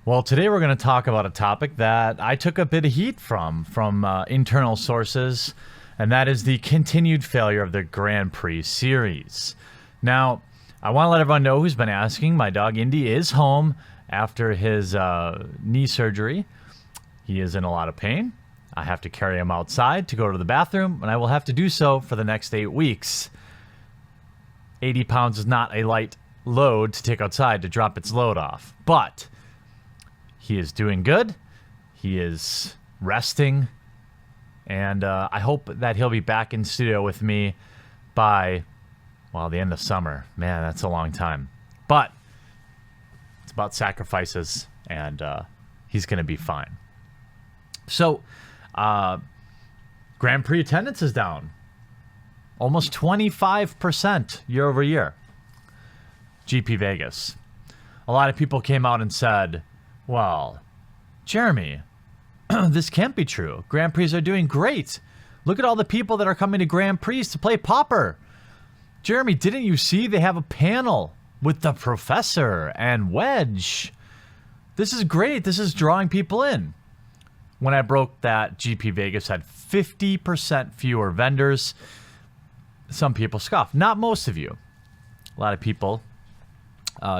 Well, today we're going to talk about a topic that I took a bit of heat from internal sources, and that is the continued failure of the Grand Prix series. Now, I want to let everyone know who's been asking. My dog Indy is home after his knee surgery. He is in a lot of pain. I have to carry him outside to go to the bathroom, and I will have to do so for the next 8 weeks. 80 pounds is not a light load to take outside to drop its load off, but he is doing good. He is resting, and I hope that he'll be back in studio with me by, well, the end of summer. Man, that's a long time. But it's about sacrifices, and he's going to be fine. So, Grand Prix attendance is down. Almost 25% year over year. GP Vegas. A lot of people came out and said, well, Jeremy, this can't be true. Grand Prix are doing great. Look at all the people that are coming to Grand Prix to play Pauper. Jeremy, didn't you see they have a panel with the Professor and Wedge? This is great. This is drawing people in. When I broke that GP Vegas had 50% fewer vendors, some people scoffed. Not most of you. A lot of people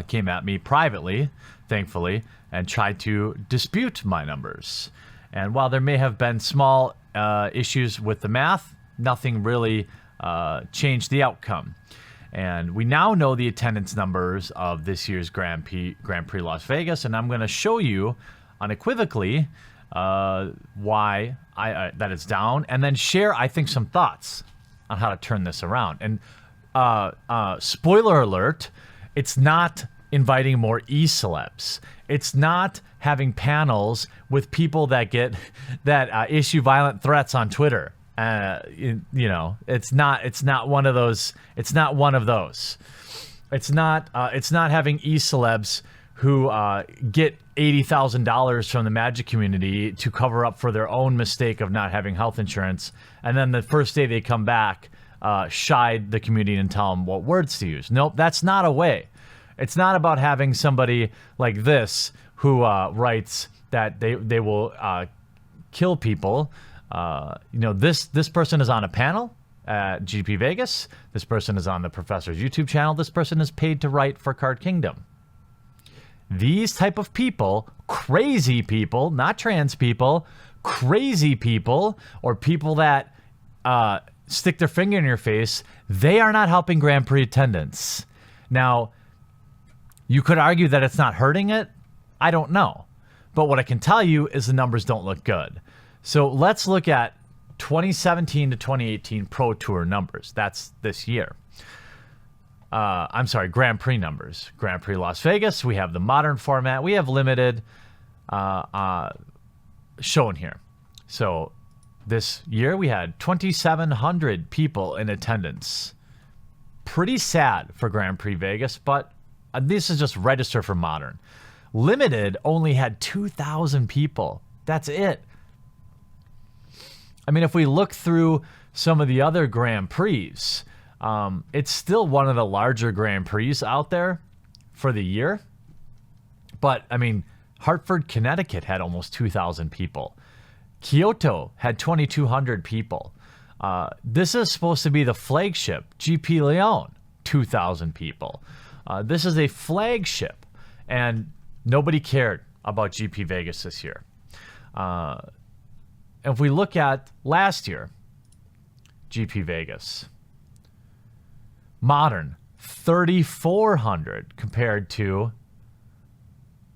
came at me privately, thankfully, and tried to dispute my numbers. And while there may have been small issues with the math, nothing really changed the outcome. And we now know the attendance numbers of this year's Grand Prix Las Vegas, and I'm going to show you unequivocally why that it's down, and then share, I think, some thoughts on how to turn this around. And spoiler alert, it's not inviting more e-celebs. It's not having panels with people that issue violent threats on Twitter. It's not one of those. It's not one of those. It's not having e-celebs who get $80,000 from the Magic community to cover up for their own mistake of not having health insurance, and then the first day they come back, shide the community and tell them what words to use. Nope, that's not a way. It's not about having somebody like this who writes that they will kill people. This person is on a panel at GP Vegas. This person is on the Professor's YouTube channel. This person is paid to write for Card Kingdom. These type of people, crazy people, not trans people, crazy people, or people that stick their finger in your face, they are not helping Grand Prix attendance. Now, you could argue that it's not hurting it. I don't know. But what I can tell you is the numbers don't look good. So let's look at 2017 to 2018 Pro Tour numbers. That's this year. Grand Prix numbers. Grand Prix Las Vegas, we have the modern format. We have limited shown here. So this year we had 2,700 people in attendance. Pretty sad for Grand Prix Vegas, but this is just register for modern. Limited only had 2,000 people. That's it. I mean, if we look through some of the other Grand Prix, it's still one of the larger Grand Prix out there for the year. But, I mean, Hartford, Connecticut had almost 2,000 people. Kyoto had 2,200 people. This is supposed to be the flagship. GP Leon, 2,000 people. This is a flagship, and nobody cared about GP Vegas this year. If we look at last year, GP Vegas, modern, 3,400 compared to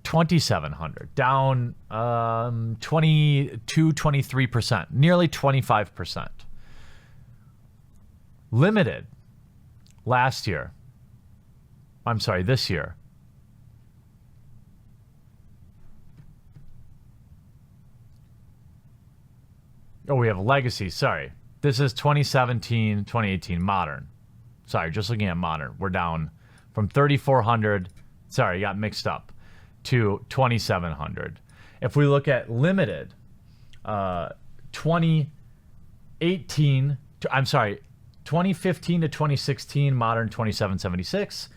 2,700, down 23%, nearly 25%. Limited, this year, oh, we have Legacy, sorry. This is 2017, 2018 modern. Sorry, just looking at modern. We're down from 3,400, sorry, got mixed up, to 2,700. If we look at limited, 2015 to 2016, modern 2,776,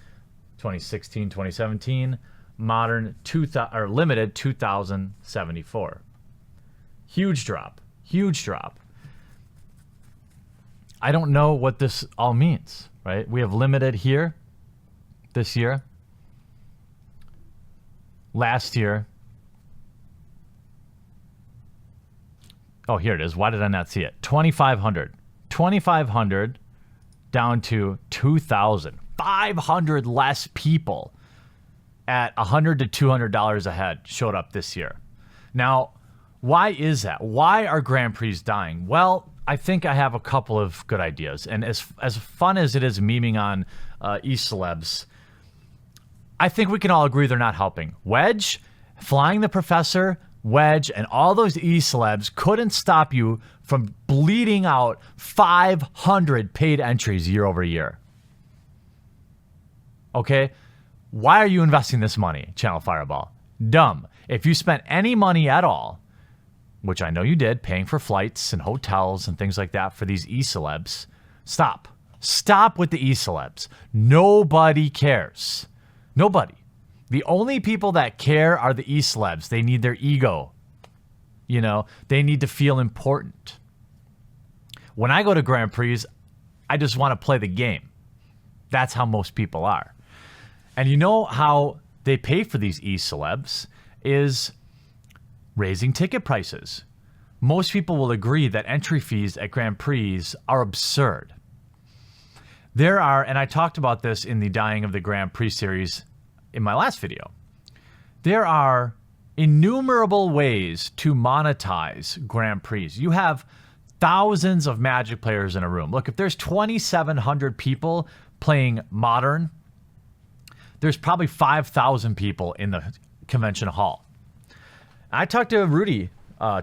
2016, 2017, modern limited 2074. Huge drop. I don't know what this all means, right? We have limited here this year. Last year. Oh, here it is. Why did I not see it? 2,500. 2,500 down to 2,000. 500 less people at $100 to $200 a head showed up this year. Now, why is that? Why are Grand Prix dying? Well, I think I have a couple of good ideas. And as fun as it is memeing on e-celebs, I think we can all agree they're not helping. Wedge, Flying the Professor, Wedge, and all those e-celebs couldn't stop you from bleeding out 500 paid entries year over year. Okay? Why are you investing this money, Channel Fireball? Dumb. If you spent any money at all, which I know you did, paying for flights and hotels and things like that for these e-celebs, stop. Stop with the e-celebs. Nobody cares. Nobody. The only people that care are the e-celebs. They need their ego. You know, they need to feel important. When I go to Grand Prix, I just want to play the game. That's how most people are. And you know how they pay for these e-celebs is raising ticket prices. Most people will agree that entry fees at Grand Prix are absurd. There are, and I talked about this in the Dying of the Grand Prix series in my last video, there are innumerable ways to monetize Grand Prix. You have thousands of Magic players in a room. Look, if there's 2,700 people playing Modern, there's probably 5,000 people in the convention hall. I talked to Rudy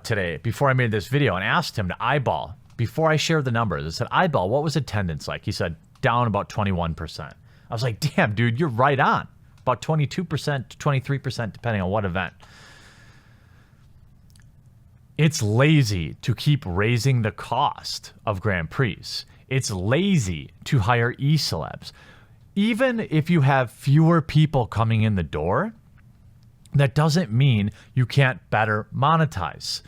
today before I made this video and asked him to eyeball, before I shared the numbers, I said, eyeball, what was attendance like? He said, down about 21%. I was like, damn, dude, you're right on. About 22% to 23%, depending on what event. It's lazy to keep raising the cost of Grand Prix. It's lazy to hire e-celebs. Even if you have fewer people coming in the door, that doesn't mean you can't better monetize.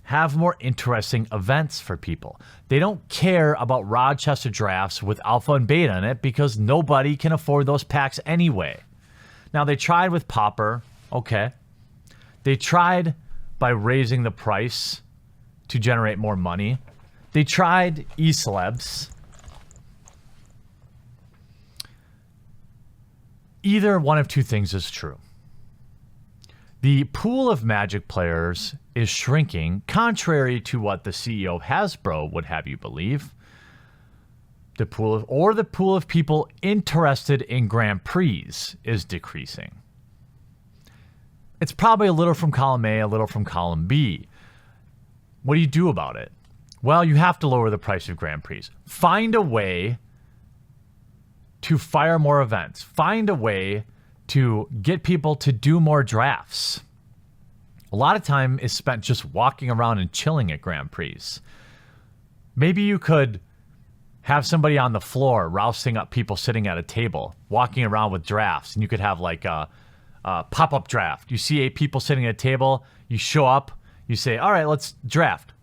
Have more interesting events for people. They don't care about Rochester drafts with alpha and beta in it because nobody can afford those packs anyway. Now, they tried with Pauper. Okay. They tried by raising the price to generate more money. They tried e-celebs. Either one of two things is true. The pool of Magic players is shrinking, contrary to what the CEO of Hasbro would have you believe. The pool of people interested in Grand Prix is decreasing. It's probably a little from column A, a little from column B. What do you do about it? Well, you have to lower the price of Grand Prix. Find a way to fire more events. Find a way to get people to do more drafts. A lot of time is spent just walking around and chilling at Grand Prix. Maybe you could have somebody on the floor rousting up people sitting at a table, walking around with drafts, and you could have like a pop-up draft. You see 8 people sitting at a table, you show up, you say, all right, let's draft,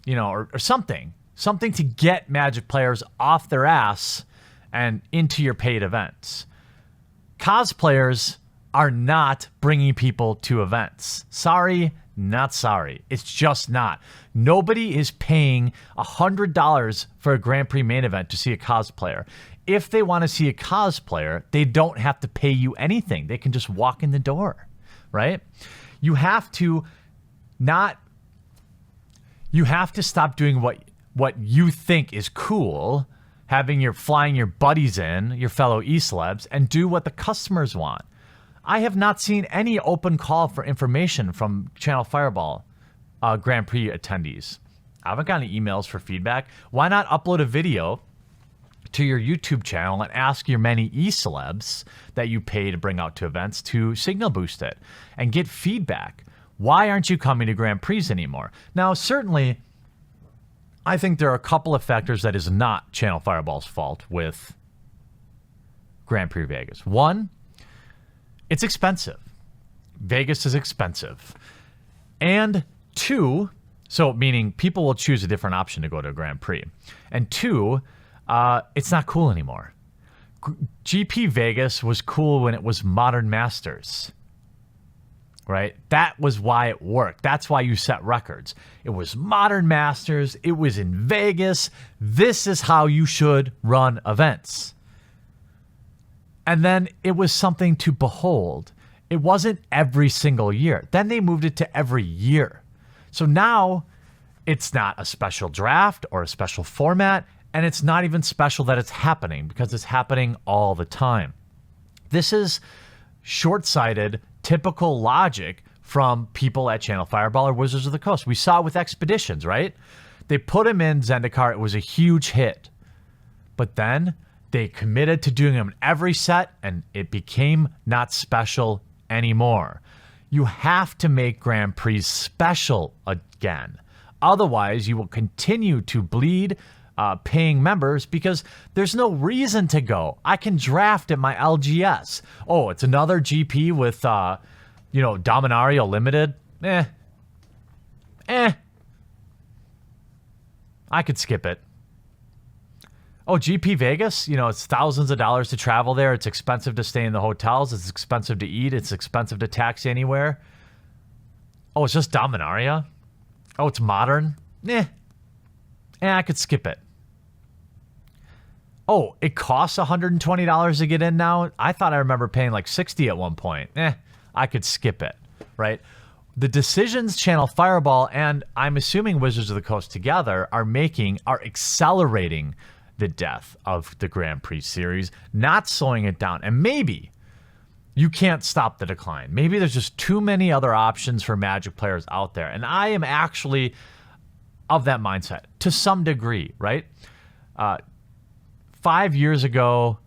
you know, or something to get Magic players off their ass and into your paid events. Cosplayers are not bringing people to events. Sorry, not sorry. It's just not. Nobody is paying $100 for a Grand Prix main event to see a cosplayer. If they want to see a cosplayer, they don't have to pay you anything. They can just walk in the door, right? You have to stop doing what you think is cool, flying your buddies in, your fellow e-celebs, and do what the customers want. I have not seen any open call for information from Channel Fireball Grand Prix attendees. I haven't gotten any emails for feedback. Why not upload a video to your YouTube channel and ask your many e-celebs that you pay to bring out to events to signal boost it and get feedback? Why aren't you coming to Grand Prix anymore? Now, certainly, I think there are a couple of factors that is not Channel Fireball's fault with Grand Prix Vegas. One, it's expensive. Vegas is expensive. And two, so meaning people will choose a different option to go to a Grand Prix. And two, it's not cool anymore. GP Vegas was cool when it was Modern Masters, right? That was why it worked. That's why you set records. It was Modern Masters. It was in Vegas. This is how you should run events. And then it was something to behold. It wasn't every single year. Then they moved it to every year. So now it's not a special draft or a special format, and it's not even special that it's happening because it's happening all the time. This is short-sighted, typical logic from people at Channel Fireball or Wizards of the Coast. We saw it with Expeditions, right? They put him in Zendikar. It was a huge hit. But then they committed to doing him every set, and it became not special anymore. You have to make Grand Prix special again. Otherwise, you will continue to bleed paying members because there's no reason to go. I can draft at my LGS. Oh, it's another GP with, Dominario Limited. I could skip it. Oh, GP Vegas, it's thousands of dollars to travel there. It's expensive to stay in the hotels. It's expensive to eat. It's expensive to taxi anywhere. Oh, it's just Dominaria? Oh, it's modern? I could skip it. Oh, it costs $120 to get in now? I thought I remember paying like $60 at one point. I could skip it, right? The decisions Channel Fireball and I'm assuming Wizards of the Coast together are making are accelerating the death of the Grand Prix series, not slowing it down. And maybe you can't stop the decline. Maybe there's just too many other options for Magic players out there. And I am actually of that mindset to some degree, right? 5 years ago,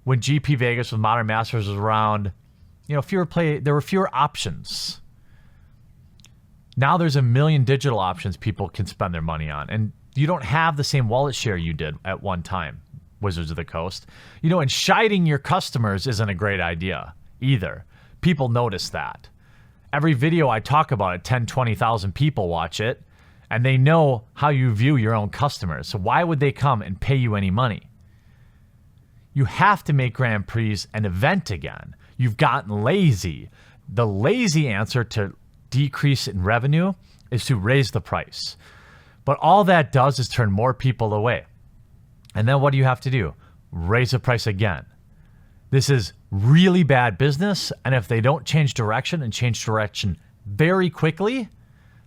when GP Vegas with Modern Masters was around, there were fewer options. Now there's a million digital options people can spend their money on. And you don't have the same wallet share you did at one time, Wizards of the Coast. And shiding your customers isn't a great idea either. People notice that. Every video I talk about it, 10, 20,000 people watch it, and they know how you view your own customers. So why would they come and pay you any money? You have to make Grand Prix an event again. You've gotten lazy. The lazy answer to decrease in revenue is to raise the price. But all that does is turn more people away. And then what do you have to do? Raise the price again. This is really bad business. And if they don't change direction very quickly,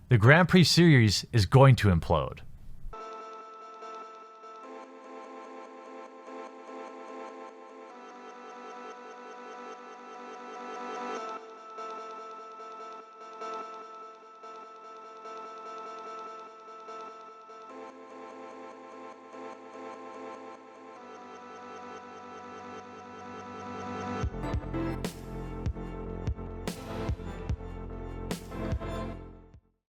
the Grand Prix series is going to implode.